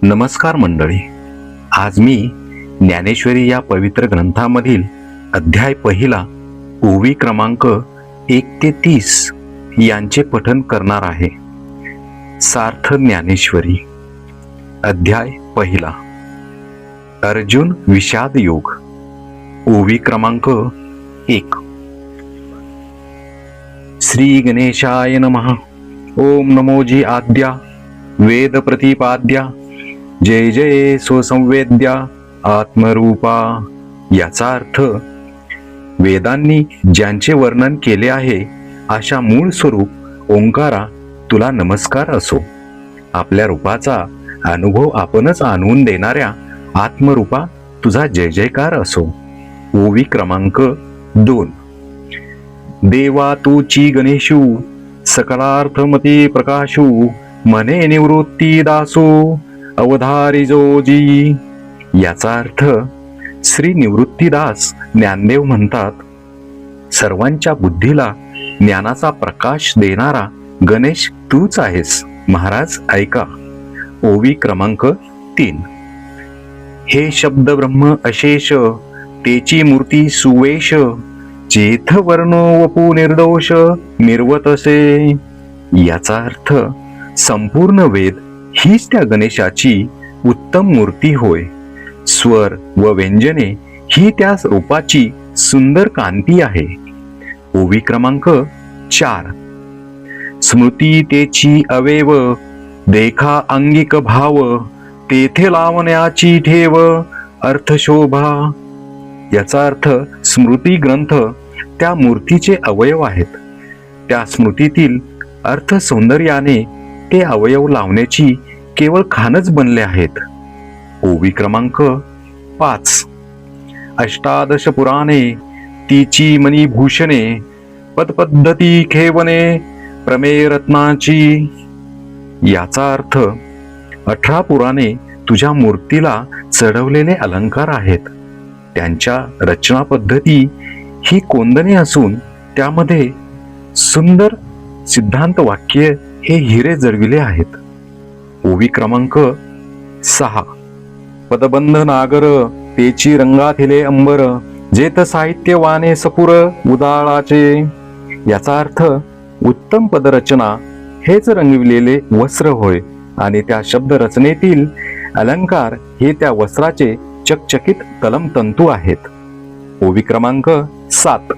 नमस्कार मंडळी. आज मी ज्ञानेश्वरी या पवित्र ग्रंथामधील अध्याय पहिला ओवी क्रमांक 1 ते 30 यांचे पठन करणार आहे. सार्थ ज्ञानेश्वरी. अध्याय पहिला. अर्जुन विषाद योग. ओवी क्रमांक 1. श्री गणेशाय नमः. ओम नमोजी आद्या वेद प्रतिपाद्या जय जय स्वसंवेद्या आत्मरूपा. याचा अर्थ वेदांनी ज्यांचे वर्णन केले आहे अशा मूळ स्वरूप ओंकारा तुला नमस्कार असो. आपल्या रूपाचा अनुभव आपणच आणून देणाऱ्या आत्मरूपा तुझा जय जयकार असो. ओवी क्रमांक 2. देवा तूची गणेशू सकलार्थमती प्रकाशू मने निवृत्ती दासो अवधारी जोजी. याचा अर्थ श्री निवृत्तीदास ज्ञानदेव म्हणतात, सर्वांच्या बुद्धीला ज्ञानाचा प्रकाश देणारा गणेश तूच आहेस. महाराज ऐका. ओवी क्रमांक 3. हे शब्द ब्रह्म अशेष तेची मूर्ती सुवेश चेथ वर्ण वपू निर्दोष निर्वतसे. याचा अर्थ संपूर्ण वेद हीच त्या गणेशाची उत्तम मूर्ती होय. स्वर व व्यंजने ही त्या रूपाची सुंदर कांती आहे. ओवी क्रमांक 4. स्मृती तेची अवेव देखा अंगिक भाव तेथे लावण्याची ठेव अर्थशोभा. याचा अर्थ स्मृती ग्रंथ त्या मूर्तीचे अवयव आहेत. त्या स्मृतीतील अर्थ सौंदर्याने ते अवयव लावण्याची केवळ खानच बनले आहेत. ओवी क्रमांक 5. अष्टादश पुराणे तिची मणिभूषणे पदपद्धती खेवणे प्रमेय रत्नाची. याचा अर्थ 18 पुराणे तुझ्या मूर्तीला चढवलेले अलंकार आहेत. त्यांच्या रचना पद्धती ही कोंदणे असून त्यामध्ये सुंदर सिद्धांत वाक्य हे हिरे जडविले आहेत. ओवी क्रमांक 6. पदबंध नागर तेची रंगाथिले अंबर जेत साहित्य वाने सपुर उदाळाचे. याचा अर्थ उत्तम पदरचना हेच रंगविलेले वस्त्र होय आणि त्या शब्द रचनेतील अलंकार हे त्या वस्त्राचे चकचकित तंतू आहेत. ओवी क्रमांक 7.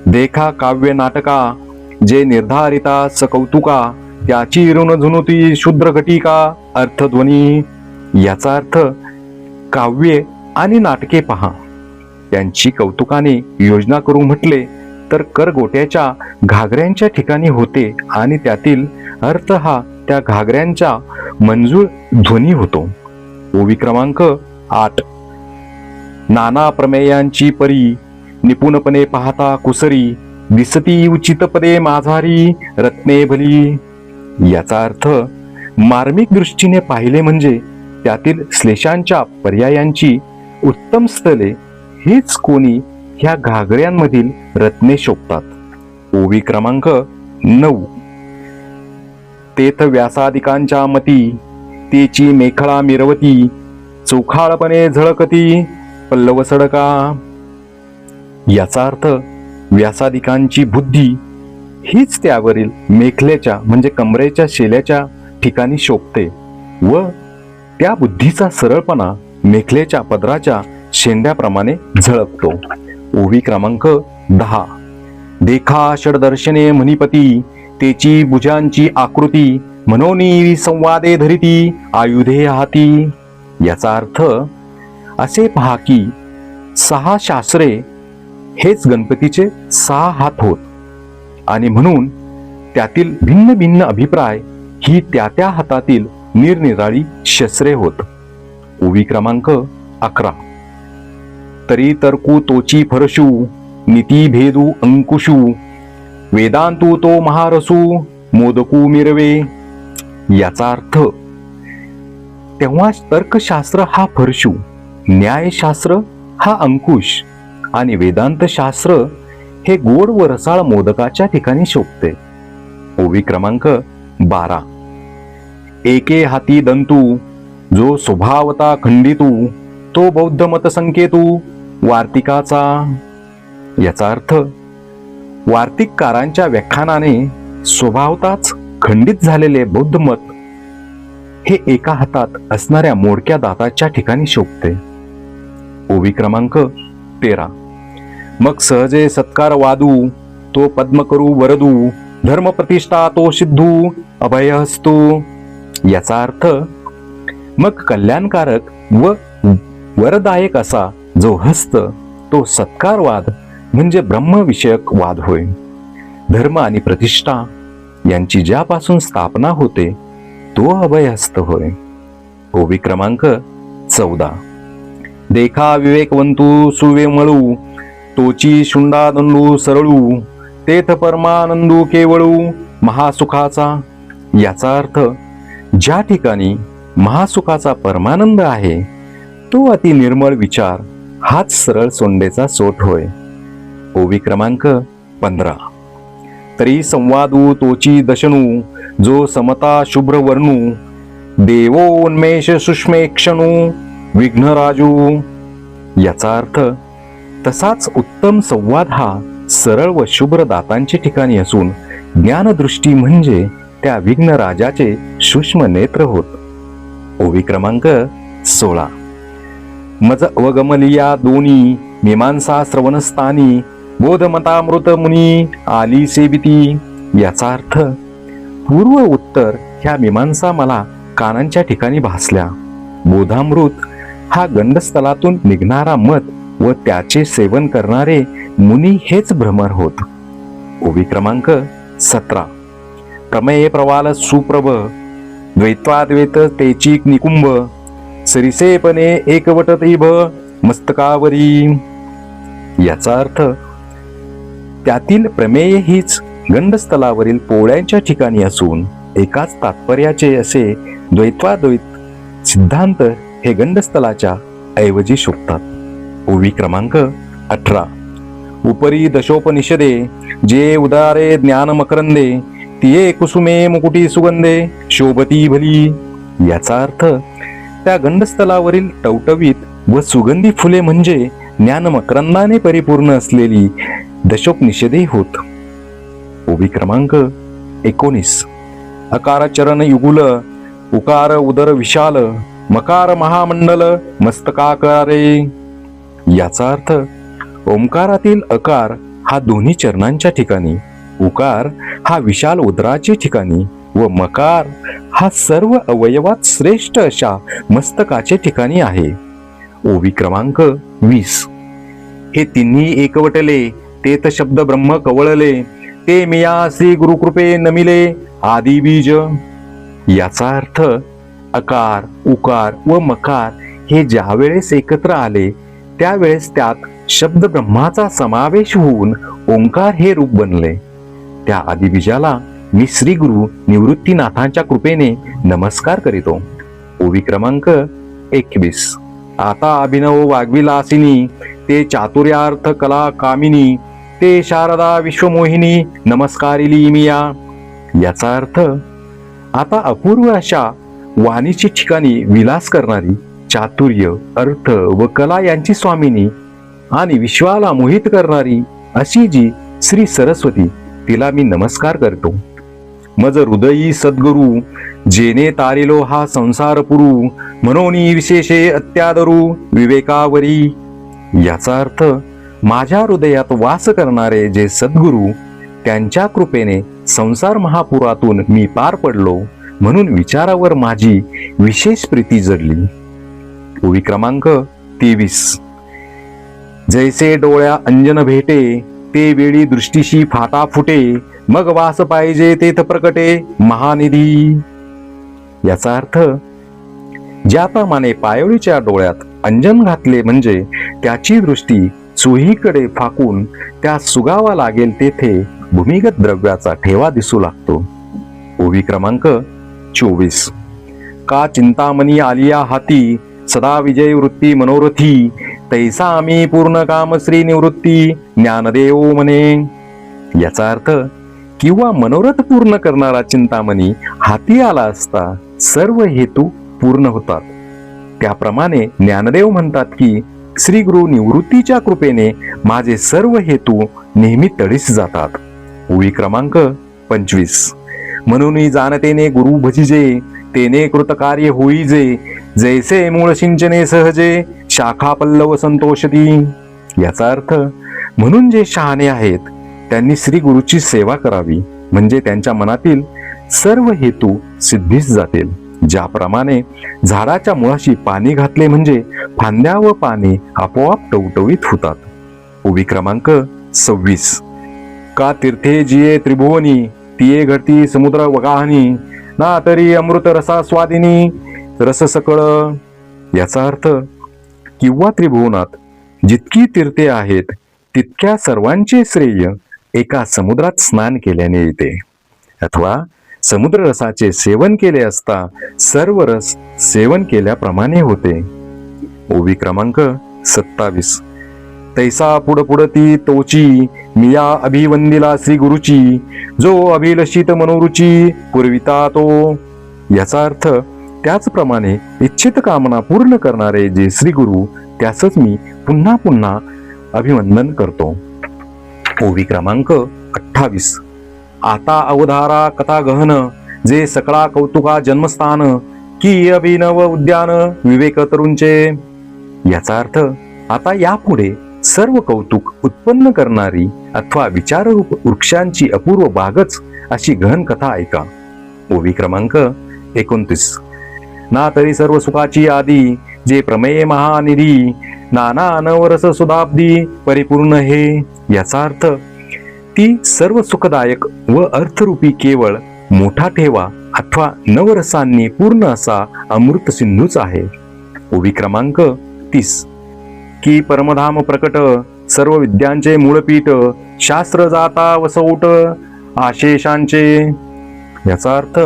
देखा काव्य नाटका जे निर्धारिता सकौतुका त्याची ऋण झुनुती शूद्र घटिका अर्थध्वनी. याचा अर्थ काव्ये आणि नाटके पहा. त्यांची कौतुकाने योजना करू म्हटले तर करगोट्याच्या घागऱ्यांच्या ठिकाणी होते आणि त्यातील अर्थ हा त्या घागऱ्यांचा मंजूळ ध्वनी होतो. ओवी क्रमांक 8. नाना प्रमेयांची परी निपुणपणे पाहता कुसरी दिसती उचित पदे माझारी रत्ने भली. याचा अर्थ मार्मिक दृष्टीने पाहिले म्हणजे त्यातील श्लेषांच्या पर्यायांची उत्तम स्थले हेच कोणी ह्या घागऱ्यांमधील रत्ने शोभतात. ओवी क्रमांक 9. तेथ व्यासादिकांच्या मती तेची मेखळा मिरवती चोखाळपणे झळकती पल्लव सडका. याचा अर्थ व्यासादिकांची बुद्धी हीच त्यावरील मेखलेच्या म्हणजे कमरेच्या शेल्याच्या ठिकाणी शोभते व त्या बुद्धीचा सरळपणा मेखलेच्या पदराच्या शेंड्याप्रमाणे झळकतो. ओवी क्रमांक 10. देखा षडदर्शने मणिपती तेची भुजांची आकृती मनोनी संवादे धरिती आयुधे हाती. याचा अर्थ असे पहा की 6 शास्त्रे हेच गणपतीचे 6 हात होत आणि म्हणून त्यातील भिन्न भिन्न अभिप्राय ही त्या त्या हातातील निरनिराळी शस्त्रे होत. ओवी क्रमांक 11. तरी तर्कू तोची फरशू नीती भेदू अंकुशू वेदांतू तो महारसू मोदकू मिरवे. याचा अर्थ तेव्हाच तर्कशास्त्र हा फरशू, न्यायशास्त्र हा अंकुश आणि वेदांत शास्त्र हे गोड व रसाळ मोदकाच्या ठिकाणी शोभते. ओवी क्रमांक 12. एके हाती दंतू जो स्वभावता खंडितू तो बौद्ध मत संकेतू वार्तिकाचा. याचा अर्थ वार्तिककारांच्या व्याख्यानाने स्वभावताच खंडित झालेले बौद्ध मत हे एका हातात असणाऱ्या मोडक्या दाताच्या ठिकाणी शोभते. ओवी क्रमांक 13. मग सहजे सत्कार वादू तो पद्म करू वरदू धर्म प्रतिष्ठा तो सिद्धू अभय हस्तू. याचा अर्थ मग कल्याणकारक व वरदायक असा जो हस्त तो सत्कार वाद म्हणजे ब्रह्मविषयक वाद होय. धर्म आणि प्रतिष्ठा यांची ज्यापासून स्थापना होते तो अभयहस्त होय. ओवी क्रमांक 14. देखा विवेकवंतू सुवेमळू तोची शुंडा दंडू सरळू तेथ परमानंदू केवळू महासुखाचा. याचा अर्थ ज्या ठिकाणी महासुखाचा परमानंद आहे तो अति निर्मळ विचार हाच सरळ सोंडेचा सोट होय. ओवी क्रमांक 15. तरी संवादू तोची दशनू जो समता शुभ्र वर्णू देवोन्मेष सुष्मेक्षणू विघ्नराजू. याचा अर्थ तसाच उत्तम संवाद हा सरळ व शुभ्र दातांचे ठिकाणी असून ज्ञानदृष्टी म्हणजे त्या विघ्नराजाचे सूक्ष्म नेत्र होत. ओवी क्रमांक 16. मज अवगमलिया दोन्ही मीमांसा श्रवणस्थानी बोधमतामृत मुनी आली सेविती. याचा अर्थ पूर्व उत्तर ह्या मीमांसा मला कानांच्या ठिकाणी भासल्या. बोधामृत हा गंडस्थलातून निघणारा मत व त्याचे सेवन करणारे मुनी हेच भ्रमर होत. ओवी क्रमांक 17. प्रमेय प्रवाल सुप्रभ द्वैत्वाद्वैत तेची निकुंभ सरिसेपणे एकवट तेभ मस्तकावरी. याचा अर्थ त्यातील प्रमेय हीच गंडस्थलावरील पोळ्यांच्या ठिकाणी असून एकाच तात्पर्याचे असे द्वैत्वाद्वैत सिद्धांत हे गंडस्थलाच्या ऐवजी शोभतात. ओवी क्रमांक 18. उपरी दशोपनिषदे जे उदारे ज्ञान मकरंदे तिये कुसुमे मुकुटी सुगंधे शोभती भली. याचा अर्थ त्या गंडस्थलावरील टवटवीत व सुगंधी फुले म्हणजे ज्ञानमकरंदाने परिपूर्ण असलेली दशोपनिषदे होत. ओवी क्रमांक 19. अकार चरण युगुल उकार उदर विशाल मकार महामंडल मस्तकाकारे. याचा अर्थ ओंकारातील अकार हा दोन्ही चरणांच्या ठिकाणी, उकार हा विशाल उदराच्या ठिकाणी व मकार हा सर्व अवयवात श्रेष्ठ अशा मस्तकाचे ठिकाणी आहे. ओवी क्रमांक 20. हे तिन्ही एकवटले तेथ शब्द ब्रह्म कवळले ते मिया श्री गुरुकृपे नमिले आदी बीज. याचा अर्थ अकार उकार व मकार हे ज्या वेळेस एकत्र आले त्यावेळेस त्यात शब्द ब्रह्माचा समावेश होऊन ओंकार हे रूप बनले. त्या आदिबीजाला मी श्री गुरु निवृत्तीनाथांच्या कृपेने नमस्कार करीतो. ओवी क्रमांक 21. आता अभिनव वाग्विलासिनी ते चातुर्यार्थ कला कामिनी ते शारदा विश्वमोहिनी नमस्कारिली मिया. याचा अर्थ आता अपूर्व अशा वाणीची ठिकाणी विलास करणारी चातुर्य अर्थ व कला यांची स्वामिनी आणि विश्वाला मोहित करणारी अशी जी श्री सरस्वती तिला मी नमस्कार करतो. मज हृदयी सद्गुरु जेने तारिलो हा संसार पुरू म्हणोनी विशेषे अत्यादरू विवेकावरी. याचा अर्थ माझ्या हृदयात वास करणारे जे सद्गुरु त्यांच्या कृपेने संसार महापुरातून मी पार पडलो म्हणून विचारावर माझी विशेष प्रीती जडली. ओवी क्रमांक 23. जैसे डोळ्या अंजन भेटे ते वेळी दृष्टीशी फाटा फुटे मग वास पाहिजे तेथ प्रकटे महानिधी. याचा अर्थ ज्याप्रमाणे पायोळीच्या डोळ्यात अंजन घातले म्हणजे त्याची दृष्टी चोहीकडे फाकून त्या सुगावा लागेल तेथे भूमिगत द्रव्याचा ठेवा दिसू लागतो. ओवी क्रमांक 24. का चिंतामणी आलिया हाती सदा विजय वृत्ती मनोरथी तैसा आम्ही पूर्ण काम श्री निवृत्ती ज्ञानदेव म्हणे. याचा अर्थ किंवा मनोरथ पूर्ण करणारा चिंतामणी हाती आला असता सर्व हेतू पूर्ण होतात. त्याप्रमाणे ज्ञानदेव म्हणतात की श्री गुरु निवृत्तीच्या कृपेने माझे सर्व हेतू नेहमी तडीस जातात. ओवी क्रमांक 25. म्हणून जाणतेने गुरु भजिजे, तेने कृतकार्य होईजे, जैसे मूळ सिंचने सहजे, शाखा पल्लव संतोषती. याचा अर्थ, म्हणून जे शहाणे आहेत त्यांनी श्री गुरुची सेवा करावी, म्हणजे त्यांच्या मनातील सर्व हेतू सिद्धीस जातील. ज्याप्रमाणे झाडाच्या मुळाशी पाणी घातले म्हणजे फांद्या व पाने आपोआप टवटवीत होतात. ओवी क्रमांक 26. का तीर्थे जिये त्रिभुवनी, तिये घडती समुद्र वगाहनी, ना तरी अमृत रसा स्वादिनी रस सकळ. याचा अर्थ, किंवा त्रिभुवनात जितकी तीर्थे आहेत तितक्या सर्वांचे श्रेय एका समुद्रात स्नान केल्याने येते, अथवा समुद्र रसाचे सेवन केले असता सर्व रस सेवन केल्याप्रमाणे होते. ओवी क्रमांक 27. तैसा पुढपुढती तोची, मिया अभिवंदिला श्री गुरुची, जो अभिलषित मनोरुची पुरविता तो. याचा अर्थ, त्याचप्रमाणे इच्छित कामना पूर्ण करणारे जे श्री गुरु त्यासच मी पुन्हा पुन्हा अभिवंदन करतो. ओवी क्रमांक 28. आता अवधारा कथा गहन, जे सकळा कौतुका जन्मस्थान, की अभिनव उद्यान विवेक तरुंचे. याचा अर्थ, आता यापुढे सर्व कौतुक उत्पन्न करणारी अथवा विचाररूप वृक्षांची अपूर्व बागच अशी गहन कथा ऐका. ओवी क्रमांक 29. ना तरी सर्व सुखाची आदी, जे प्रमेय महानिधी, नाना नवरस सुधाब्दी परिपूर्ण हे. याचा अर्थ, ती सर्व सुखदायक व अर्थरूपी केवळ मोठा ठेवा अथवा नवरसांनी पूर्ण असा अमृत सिंधूच आहे. ओवी क्रमांक 30. की परमधाम प्रकट, सर्व विद्यांचे मूळपीठ, शास्त्र जाता वसौट आशेषांचे. याचा अर्थ,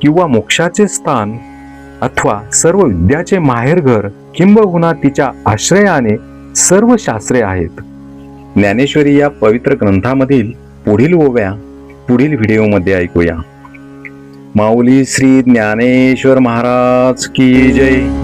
किंवा मोक्षाचे स्थान अथवा सर्व विद्याचे माहेरघर, किंबहुना तिच्या आश्रयाने सर्व शास्त्रे आहेत. ज्ञानेश्वरी या पवित्र ग्रंथामधील पुढील ओव्या पुढील व्हिडिओमध्ये ऐकूया. माऊली श्री ज्ञानेश्वर महाराज की जय.